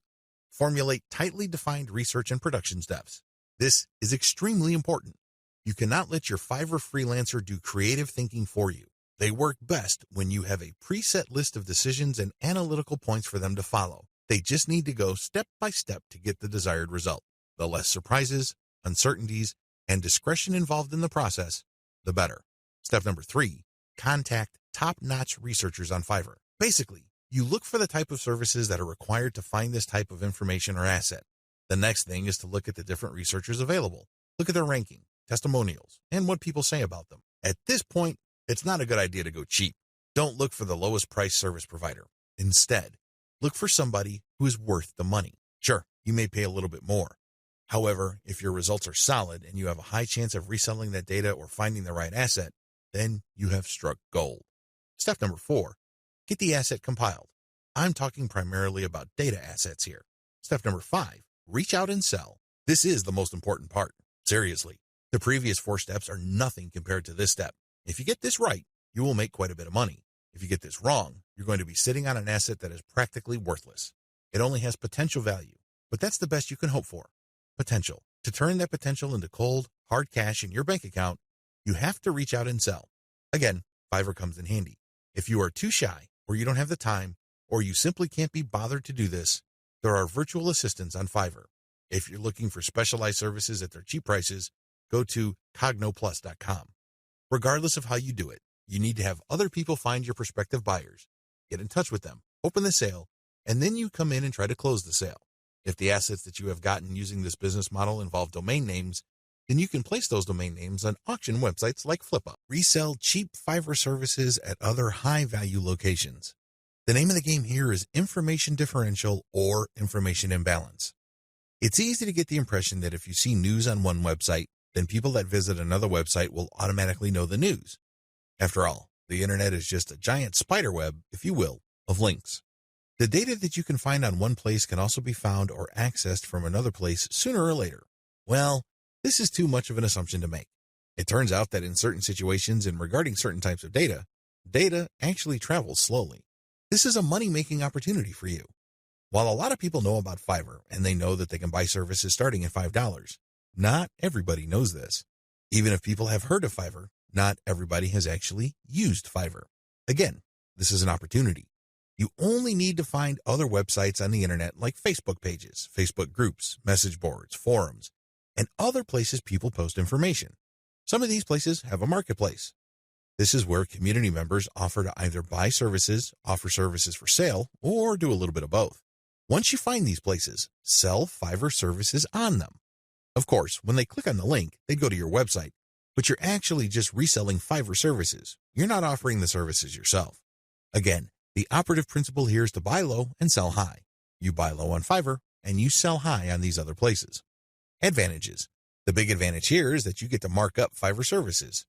formulate tightly defined research and production steps. This is extremely important. You cannot let your Fiverr freelancer do creative thinking for you. They work best when you have a preset list of decisions and analytical points for them to follow. They just need to go step by step to get the desired result. The less surprises, uncertainties, and discretion involved in the process, the better. Step number 3, contact top-notch researchers on Fiverr. Basically, you look for the type of services that are required to find this type of information or asset. The next thing is to look at the different researchers available. Look at their ranking, testimonials, and what people say about them. At this point, it's not a good idea to go cheap. Don't look for the lowest price service provider. Instead, look for somebody who is worth the money. Sure, you may pay a little bit more. However, if your results are solid and you have a high chance of reselling that data or finding the right asset, then you have struck gold. Step number 4, get the asset compiled. I'm talking primarily about data assets here. Step number 5, reach out and sell. This is the most important part. Seriously, the previous 4 steps are nothing compared to this step. If you get this right, you will make quite a bit of money. If you get this wrong, you're going to be sitting on an asset that is practically worthless. It only has potential value, but that's the best you can hope for. Potential. To turn that potential into cold, hard cash in your bank account, you have to reach out and sell. Again, Fiverr comes in handy. If you are too shy, or you don't have the time, or you simply can't be bothered to do this, there are virtual assistants on Fiverr. If you're looking for specialized services at their cheap prices, go to cognoplus.com. Regardless of how you do it, you need to have other people find your prospective buyers, get in touch with them, open the sale, and then you come in and try to close the sale. If the assets that you have gotten using this business model involve domain names, then you can place those domain names on auction websites like FlipUp. Resell cheap Fiverr services at other high-value locations. The name of the game here is information differential or information imbalance. It's easy to get the impression that if you see news on one website, then people that visit another website will automatically know the news. After all, the internet is just a giant spider web, if you will, of links. The data that you can find on one place can also be found or accessed from another place sooner or later. Well, this is too much of an assumption to make. It turns out that in certain situations and regarding certain types of data, data actually travels slowly. This is a money-making opportunity for you. While a lot of people know about Fiverr and they know that they can buy services starting at $5, Not everybody knows this. Even if people have heard of Fiverr, not everybody has actually used Fiverr. Again, this is an opportunity. You only need to find other websites on the internet like Facebook pages, Facebook groups, message boards, forums, and other places people post information. Some of these places have a marketplace. This is where community members offer to either buy services, offer services for sale, or do a little bit of both. Once you find these places, sell Fiverr services on them. Of course, when they click on the link, they go to your website, but you're actually just reselling Fiverr services. You're not offering the services yourself. Again, the operative principle here is to buy low and sell high. You buy low on Fiverr, and you sell high on these other places. Advantages. The big advantage here is that you get to mark up Fiverr services.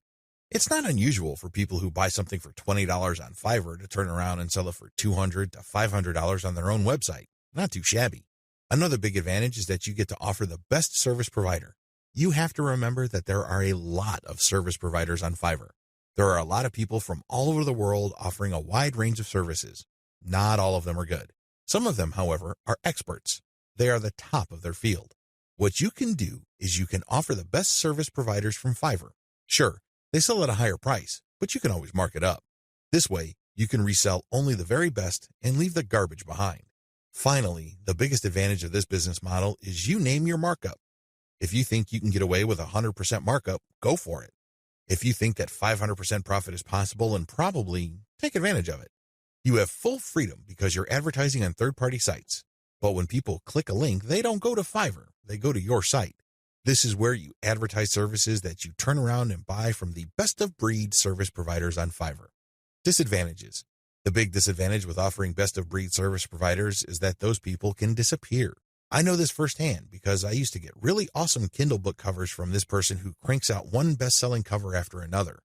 It's not unusual for people who buy something for $20 on Fiverr to turn around and sell it for $200 to $500 on their own website. Not too shabby. Another big advantage is that you get to offer the best service provider. You have to remember that there are a lot of service providers on Fiverr. There are a lot of people from all over the world offering a wide range of services. Not all of them are good. Some of them, however, are experts. They are the top of their field. What you can do is you can offer the best service providers from Fiverr. Sure, they sell at a higher price, but you can always mark it up. This way, you can resell only the very best and leave the garbage behind. Finally, the biggest advantage of this business model is you name your markup. If you think you can get away with 100% markup, go for it. If you think that 500% profit is possible, and probably take advantage of it. You have full freedom because you're advertising on third-party sites. But when people click a link, they don't go to Fiverr, they go to your site. This is where you advertise services that you turn around and buy from the best-of-breed service providers on Fiverr. Disadvantages. The big disadvantage with offering best-of-breed service providers is that those people can disappear. I know this firsthand because I used to get really awesome Kindle book covers from this person who cranks out one best-selling cover after another.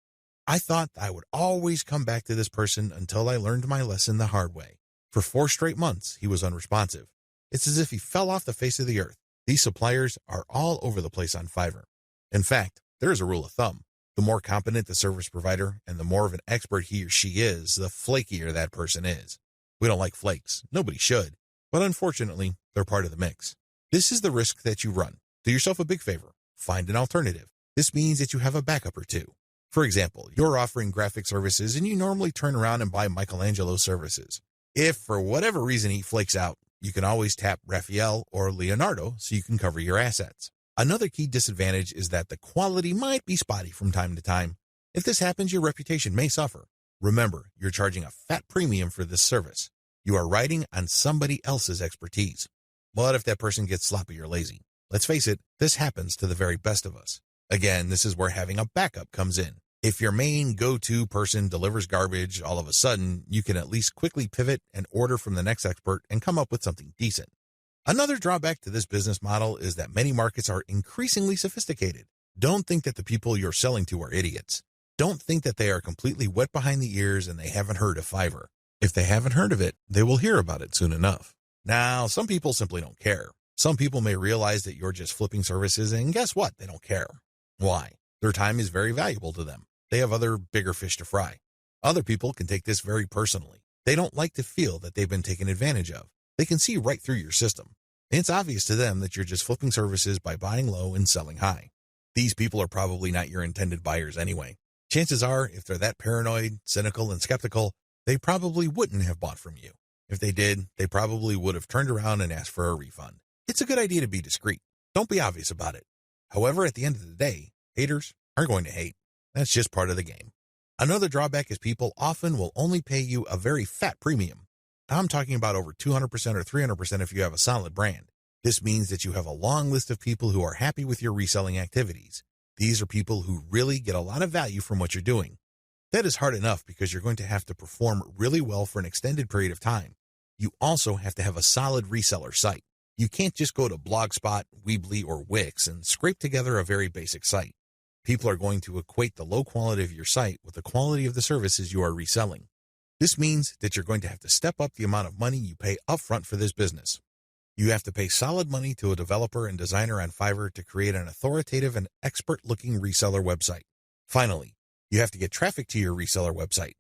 I thought I would always come back to this person until I learned my lesson the hard way. For 4 straight months, he was unresponsive. It's as if he fell off the face of the earth. These suppliers are all over the place on Fiverr. In fact, there is a rule of thumb. The more competent the service provider and the more of an expert he or she is, the flakier that person is. We don't like flakes. Nobody should. But unfortunately, they're part of the mix. This is the risk that you run. Do yourself a big favor. Find an alternative. This means that you have a backup or two. For example, you're offering graphic services and you normally turn around and buy Michelangelo's services. If for whatever reason he flakes out, you can always tap Raphael or Leonardo so you can cover your assets. Another key disadvantage is that the quality might be spotty from time to time. If this happens, your reputation may suffer. Remember, you're charging a fat premium for this service. You are riding on somebody else's expertise. What if that person gets sloppy or lazy? Let's face it, this happens to the very best of us. Again, this is where having a backup comes in. If your main go-to person delivers garbage all of a sudden, you can at least quickly pivot and order from the next expert and come up with something decent. Another drawback to this business model is that many markets are increasingly sophisticated. Don't think that the people you're selling to are idiots. Don't think that they are completely wet behind the ears and they haven't heard of Fiverr. If they haven't heard of it, they will hear about it soon enough. Now, some people simply don't care. Some people may realize that you're just flipping services, and guess what? They don't care. Why? Their time is very valuable to them. They have other bigger fish to fry. Other people can take this very personally. They don't like to feel that they've been taken advantage of. They can see right through your system. And it's obvious to them that you're just flipping services by buying low and selling high. These people are probably not your intended buyers anyway. Chances are, if they're that paranoid, cynical, and skeptical, they probably wouldn't have bought from you. If they did, they probably would have turned around and asked for a refund. It's a good idea to be discreet. Don't be obvious about it. However, at the end of the day, haters are going to hate. That's just part of the game. Another drawback is people often will only pay you a very fat premium. I'm talking about over 200% or 300% if you have a solid brand. This means that you have a long list of people who are happy with your reselling activities. These are people who really get a lot of value from what you're doing. That is hard enough because you're going to have to perform really well for an extended period of time. You also have to have a solid reseller site. You can't just go to Blogspot, Weebly, or Wix and scrape together a very basic site. People are going to equate the low quality of your site with the quality of the services you are reselling. This means that you're going to have to step up the amount of money you pay upfront for this business. You have to pay solid money to a developer and designer on Fiverr to create an authoritative and expert-looking reseller website. Finally, you have to get traffic to your reseller website.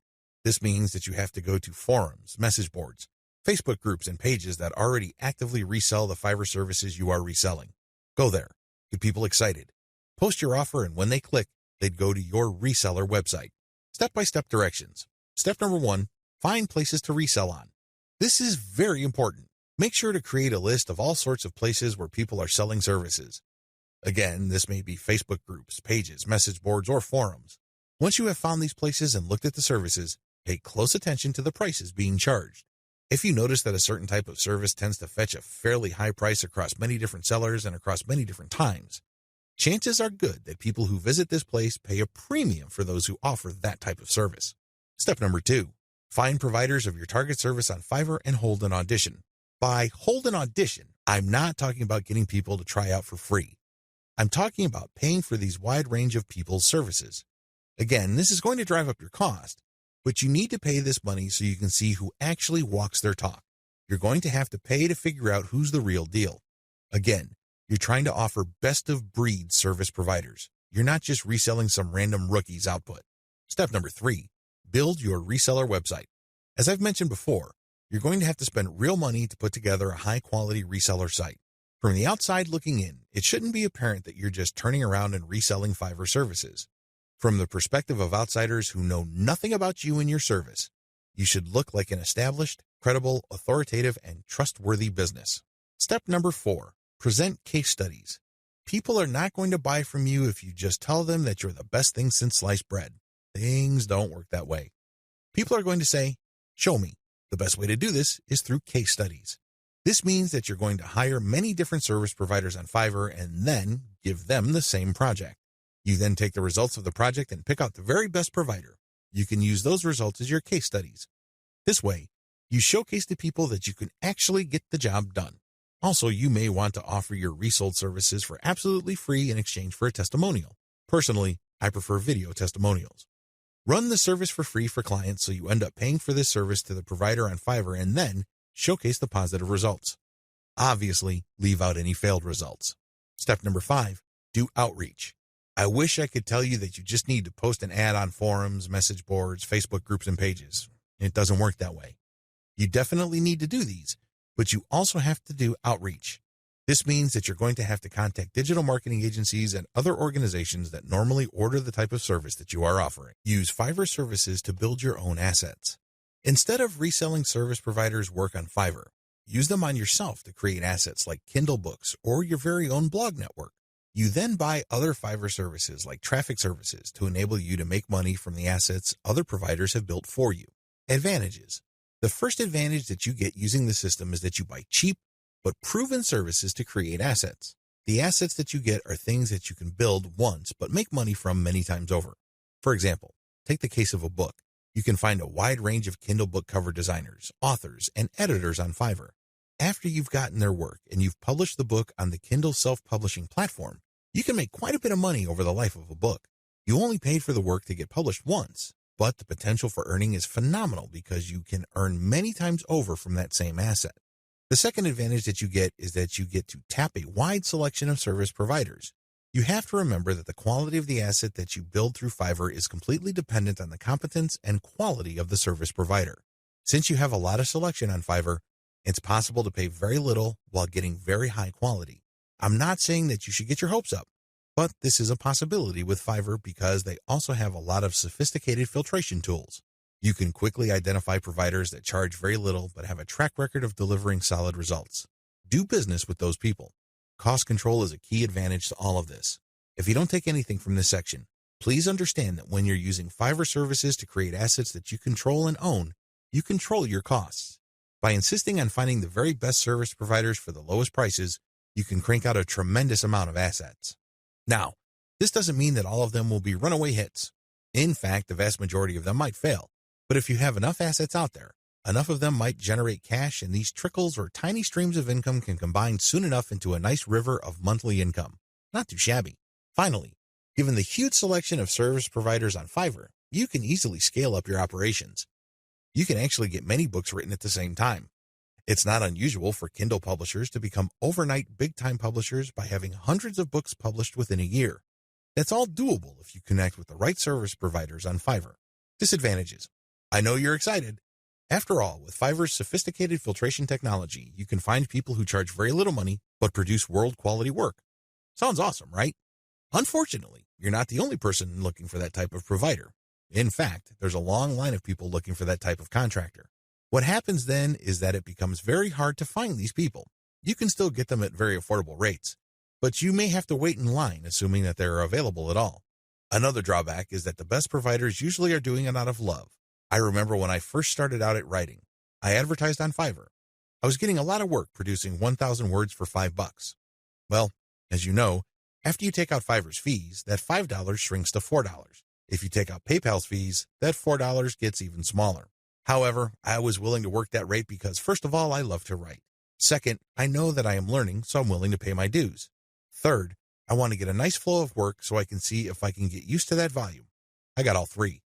This means that you have to go to forums, message boards, Facebook groups, and pages that already actively resell the Fiverr services you are reselling. Go there. Get people excited. Post your offer, and when they click, they'd go to your reseller website. Step-by-step directions. Step number 1, find places to resell on. This is very important. Make sure to create a list of all sorts of places where people are selling services. Again, this may be Facebook groups, pages, message boards, or forums. Once you have found these places and looked at the services, pay close attention to the prices being charged. If you notice that a certain type of service tends to fetch a fairly high price across many different sellers and across many different times, chances are good that people who visit this place pay a premium for those who offer that type of service. Step number 2, find providers of your target service on Fiverr and hold an audition. By hold an audition, I'm not talking about getting people to try out for free. I'm talking about paying for these wide range of people's services. Again, this is going to drive up your cost, but you need to pay this money so you can see who actually walks their talk. You're going to have to pay to figure out who's the real deal. Again, you're trying to offer best-of-breed service providers. You're not just reselling some random rookie's output. Step number 3, build your reseller website. As I've mentioned before, you're going to have to spend real money to put together a high-quality reseller site. From the outside looking in, it shouldn't be apparent that you're just turning around and reselling Fiverr services. From the perspective of outsiders who know nothing about you and your service, you should look like an established, credible, authoritative, and trustworthy business. Step number 4, present case studies. People are not going to buy from you if you just tell them that you're the best thing since sliced bread. Things don't work that way. People are going to say, show me. The best way to do this is through case studies. This means that you're going to hire many different service providers on Fiverr and then give them the same project. You then take the results of the project and pick out the very best provider. You can use those results as your case studies. This way, you showcase to people that you can actually get the job done. Also, you may want to offer your resold services for absolutely free in exchange for a testimonial. Personally, I prefer video testimonials. Run the service for free for clients so you end up paying for this service to the provider on Fiverr and then showcase the positive results. Obviously, leave out any failed results. Step number 5, do outreach. I wish I could tell you that you just need to post an ad on forums, message boards, Facebook groups, and pages. It doesn't work that way. You definitely need to do these, but you also have to do outreach. This means that you're going to have to contact digital marketing agencies and other organizations that normally order the type of service that you are offering. Use Fiverr services to build your own assets. Instead of reselling service providers' work on Fiverr, use them on yourself to create assets like Kindle books or your very own blog network. You then buy other Fiverr services like traffic services to enable you to make money from the assets other providers have built for you. Advantages. The first advantage that you get using the system is that you buy cheap but proven services to create assets. The assets that you get are things that you can build once but make money from many times over. For example, take the case of a book. You can find a wide range of Kindle book cover designers, authors, and editors on Fiverr. After you've gotten their work and you've published the book on the Kindle self-publishing platform, you can make quite a bit of money over the life of a book. You only paid for the work to get published once, but the potential for earning is phenomenal because you can earn many times over from that same asset. The second advantage that you get is that you get to tap a wide selection of service providers. You have to remember that the quality of the asset that you build through Fiverr is completely dependent on the competence and quality of the service provider. Since you have a lot of selection on Fiverr, it's possible to pay very little while getting very high quality. I'm not saying that you should get your hopes up, but this is a possibility with Fiverr because they also have a lot of sophisticated filtration tools. You can quickly identify providers that charge very little but have a track record of delivering solid results. Do business with those people. Cost control is a key advantage to all of this. If you don't take anything from this section, please understand that when you're using Fiverr services to create assets that you control and own, you control your costs. By insisting on finding the very best service providers for the lowest prices, you can crank out a tremendous amount of assets. Now, this doesn't mean that all of them will be runaway hits. In fact, the vast majority of them might fail. But if you have enough assets out there, enough of them might generate cash, and these trickles or tiny streams of income can combine soon enough into a nice river of monthly income. Not too shabby. Finally, given the huge selection of service providers on Fiverr, you can easily scale up your operations. You can actually get many books written at the same time. It's not unusual for Kindle publishers to become overnight big-time publishers by having hundreds of books published within a year. That's all doable if you connect with the right service providers on Fiverr. Disadvantages. I know you're excited. After all, with Fiverr's sophisticated filtration technology, you can find people who charge very little money but produce world-quality work. Sounds awesome, right? Unfortunately, you're not the only person looking for that type of provider. In fact, there's a long line of people looking for that type of contractor. What happens then is that it becomes very hard to find these people. You can still get them at very affordable rates, but you may have to wait in line, assuming that they're available at all. Another drawback is that the best providers usually are doing it out of love. I remember when I first started out at writing, I advertised on Fiverr. I was getting a lot of work producing 1,000 words for $5. Well, as you know, after you take out Fiverr's fees, that $5 shrinks to $4. If you take out PayPal's fees, that $4 gets even smaller. However, I was willing to work that rate because, first of all, I love to write. Second, I know that I am learning, so I'm willing to pay my dues. Third, I want to get a nice flow of work so I can see if I can get used to that volume. I got all three.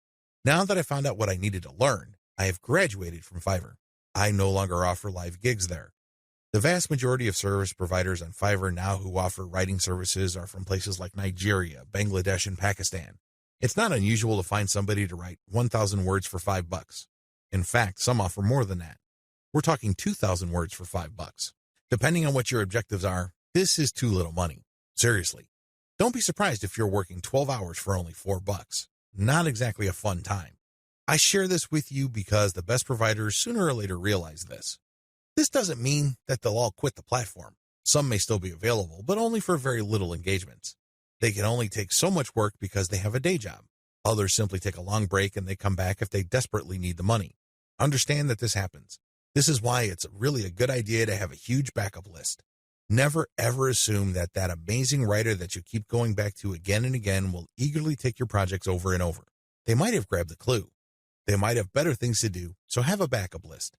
Now that I found out what I needed to learn, I have graduated from Fiverr. I no longer offer live gigs there. The vast majority of service providers on Fiverr now who offer writing services are from places like Nigeria, Bangladesh, and Pakistan. It's not unusual to find somebody to write 1,000 words for $5. In fact, some offer more than that. We're talking 2,000 words for $5. Depending on what your objectives are, this is too little money. Seriously. Don't be surprised if you're working 12 hours for only $4. Not exactly a fun time. I share this with you because the best providers sooner or later realize this. This doesn't mean that they'll all quit the platform. Some may still be available, but only for very little engagements. They can only take so much work because they have a day job. Others simply take a long break and they come back if they desperately need the money. Understand that this happens. This is why it's really a good idea to have a huge backup list. Never ever assume that that amazing writer that you keep going back to again and again will eagerly take your projects over and over. They might have grabbed the clue. They might have better things to do, so have a backup list.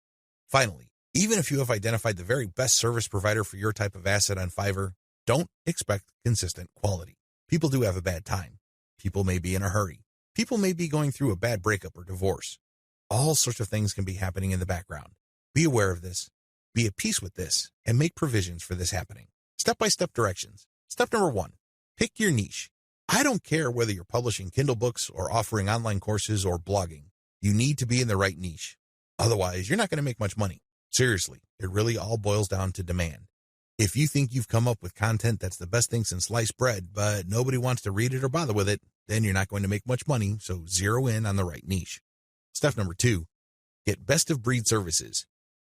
Finally, even if you have identified the very best service provider for your type of asset on Fiverr, don't expect consistent quality. People do have a bad time. People may be in a hurry. People may be going through a bad breakup or divorce. All sorts of things can be happening in the background. Be aware of this. Be at peace with this and make provisions for this happening. Step-by-step directions. Step number 1, pick your niche. I don't care whether you're publishing Kindle books or offering online courses or blogging. You need to be in the right niche. Otherwise, you're not going to make much money. Seriously, it really all boils down to demand. If you think you've come up with content that's the best thing since sliced bread, but nobody wants to read it or bother with it, then you're not going to make much money, so zero in on the right niche. Step number 2, get best-of-breed services.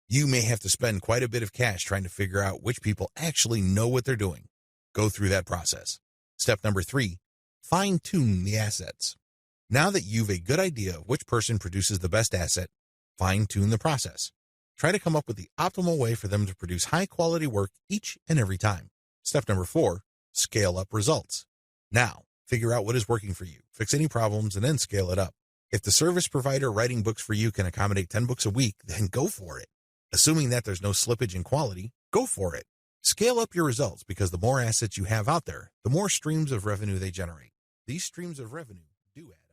You may have to spend quite a bit of cash trying to figure out which people actually know what they're doing. Go through that process. Step number 3, fine-tune the assets. Now that you've a good idea of which person produces the best asset, fine-tune the process. Try to come up with the optimal way for them to produce high-quality work each and every time. Step number 4, scale up results. Now, figure out what is working for you, fix any problems, and then scale it up. If the service provider writing books for you can accommodate 10 books a week, then go for it. Assuming that there's no slippage in quality, go for it. Scale up your results because the more assets you have out there, the more streams of revenue they generate. These streams of revenue do add.